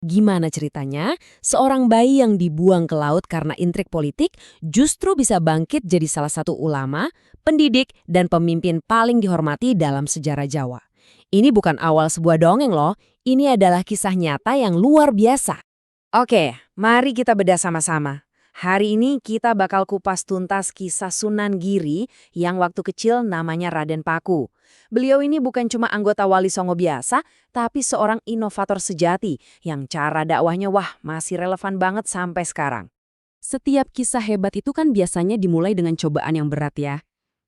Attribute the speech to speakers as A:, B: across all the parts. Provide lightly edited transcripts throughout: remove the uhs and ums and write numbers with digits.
A: Gimana ceritanya, seorang bayi yang dibuang ke laut karena intrik politik justru bisa bangkit jadi salah satu ulama, pendidik, dan pemimpin paling dihormati dalam sejarah Jawa. Ini bukan awal sebuah dongeng loh, ini adalah kisah nyata yang luar biasa. Oke, mari kita bedah sama-sama. Hari ini kita bakal kupas tuntas kisah Sunan Giri yang waktu kecil namanya Raden Paku. Beliau ini bukan cuma anggota Wali Songo biasa, tapi seorang inovator sejati yang cara dakwahnya masih relevan banget sampai sekarang. Setiap kisah hebat itu kan biasanya dimulai dengan cobaan yang berat ya.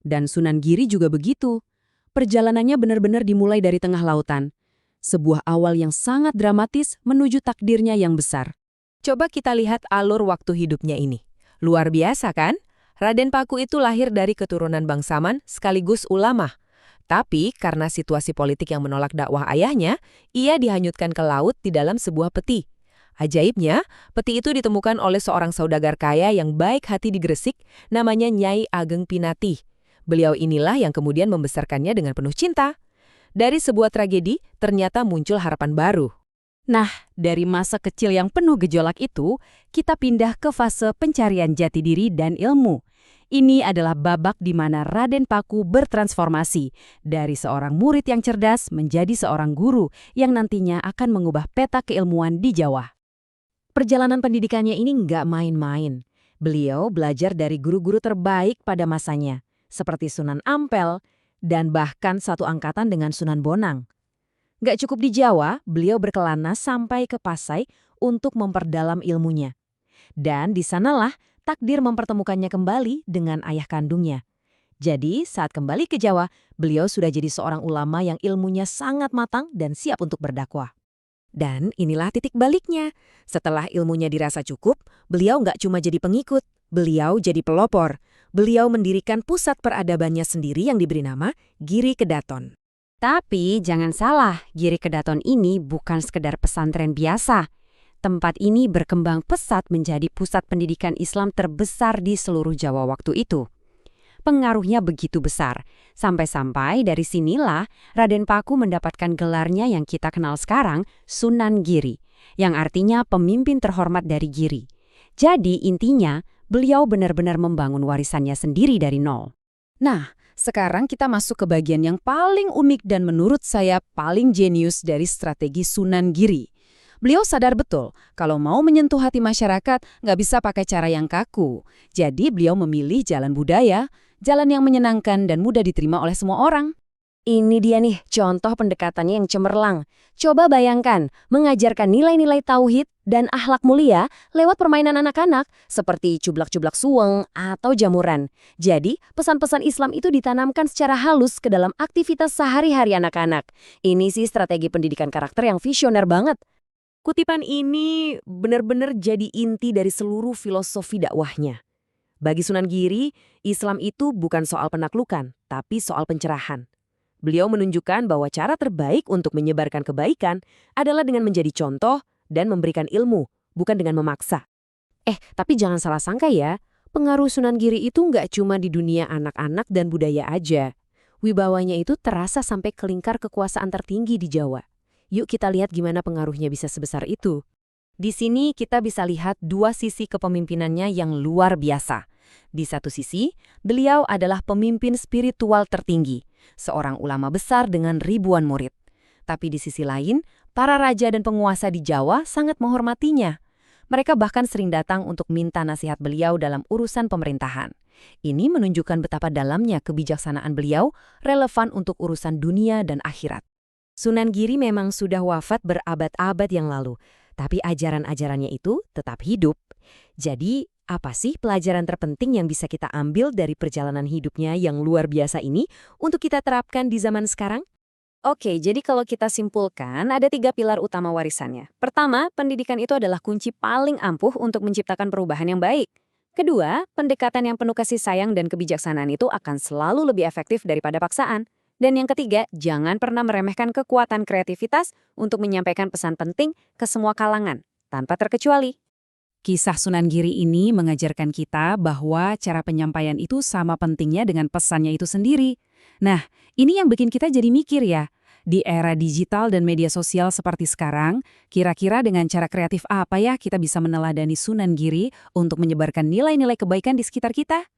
A: Dan Sunan Giri juga begitu. Perjalanannya benar-benar dimulai dari tengah lautan. Sebuah awal yang sangat dramatis menuju takdirnya yang besar. Coba kita lihat alur waktu hidupnya ini. Luar biasa kan? Raden Paku itu lahir dari keturunan bangsawan sekaligus ulama. Tapi karena situasi politik yang menolak dakwah ayahnya, ia dihanyutkan ke laut di dalam sebuah peti. Ajaibnya, peti itu ditemukan oleh seorang saudagar kaya yang baik hati di Gresik, namanya Nyai Ageng Pinati. Beliau inilah yang kemudian membesarkannya dengan penuh cinta. Dari sebuah tragedi, ternyata muncul harapan baru. Nah, dari masa kecil yang penuh gejolak itu, kita pindah ke fase pencarian jati diri dan ilmu. Ini adalah babak di mana Raden Paku bertransformasi dari seorang murid yang cerdas menjadi seorang guru yang nantinya akan mengubah peta keilmuan di Jawa. Perjalanan pendidikannya ini nggak main-main. Beliau belajar dari guru-guru terbaik pada masanya, seperti Sunan Ampel dan bahkan satu angkatan dengan Sunan Bonang. Gak cukup di Jawa, beliau berkelana sampai ke Pasai untuk memperdalam ilmunya. Dan di sanalah takdir mempertemukannya kembali dengan ayah kandungnya. Jadi saat kembali ke Jawa, beliau sudah jadi seorang ulama yang ilmunya sangat matang dan siap untuk berdakwah. Dan inilah titik baliknya. Setelah ilmunya dirasa cukup, beliau nggak cuma jadi pengikut, beliau jadi pelopor. Beliau mendirikan pusat peradabannya sendiri yang diberi nama Giri Kedaton. Tapi jangan salah, Giri Kedaton ini bukan sekedar pesantren biasa. Tempat ini berkembang pesat menjadi pusat pendidikan Islam terbesar di seluruh Jawa waktu itu. Pengaruhnya begitu besar, sampai-sampai dari sinilah Raden Paku mendapatkan gelarnya yang kita kenal sekarang, Sunan Giri, yang artinya pemimpin terhormat dari Giri. Jadi intinya, beliau benar-benar membangun warisannya sendiri dari nol. Nah, sekarang kita masuk ke bagian yang paling unik dan menurut saya paling jenius dari strategi Sunan Giri. Beliau sadar betul kalau mau menyentuh hati masyarakat nggak bisa pakai cara yang kaku. Jadi beliau memilih jalan budaya, jalan yang menyenangkan dan mudah diterima oleh semua orang. Ini dia nih contoh pendekatannya yang cemerlang. Coba bayangkan mengajarkan nilai-nilai tauhid dan akhlak mulia lewat permainan anak-anak seperti cublak-cublak suweng atau jamuran. Jadi pesan-pesan Islam itu ditanamkan secara halus ke dalam aktivitas sehari-hari anak-anak. Ini sih strategi pendidikan karakter yang visioner banget. Kutipan ini benar-benar jadi inti dari seluruh filosofi dakwahnya. Bagi Sunan Giri, Islam itu bukan soal penaklukan, tapi soal pencerahan. Beliau menunjukkan bahwa cara terbaik untuk menyebarkan kebaikan adalah dengan menjadi contoh dan memberikan ilmu, bukan dengan memaksa. Tapi jangan salah sangka ya, pengaruh Sunan Giri itu nggak cuma di dunia anak-anak dan budaya aja. Wibawanya itu terasa sampai ke lingkar kekuasaan tertinggi di Jawa. Yuk kita lihat gimana pengaruhnya bisa sebesar itu. Di sini kita bisa lihat dua sisi kepemimpinannya yang luar biasa. Di satu sisi, beliau adalah pemimpin spiritual tertinggi, seorang ulama besar dengan ribuan murid. Tapi di sisi lain, para raja dan penguasa di Jawa sangat menghormatinya. Mereka bahkan sering datang untuk minta nasihat beliau dalam urusan pemerintahan. Ini menunjukkan betapa dalamnya kebijaksanaan beliau relevan untuk urusan dunia dan akhirat. Sunan Giri memang sudah wafat berabad-abad yang lalu, tapi ajaran-ajarannya itu tetap hidup. Jadi, apa sih pelajaran terpenting yang bisa kita ambil dari perjalanan hidupnya yang luar biasa ini untuk kita terapkan di zaman sekarang? Oke, jadi kalau kita simpulkan, ada 3 pilar utama warisannya. Pertama, pendidikan itu adalah kunci paling ampuh untuk menciptakan perubahan yang baik. Kedua, pendekatan yang penuh kasih sayang dan kebijaksanaan itu akan selalu lebih efektif daripada paksaan. Dan yang ketiga, jangan pernah meremehkan kekuatan kreativitas untuk menyampaikan pesan penting ke semua kalangan, tanpa terkecuali. Kisah Sunan Giri ini mengajarkan kita bahwa cara penyampaian itu sama pentingnya dengan pesannya itu sendiri. Nah, ini yang bikin kita jadi mikir ya,
B: Di era digital dan media sosial seperti sekarang, kira-kira dengan cara kreatif apa ya kita bisa meneladani Sunan Giri untuk menyebarkan nilai-nilai kebaikan di sekitar kita?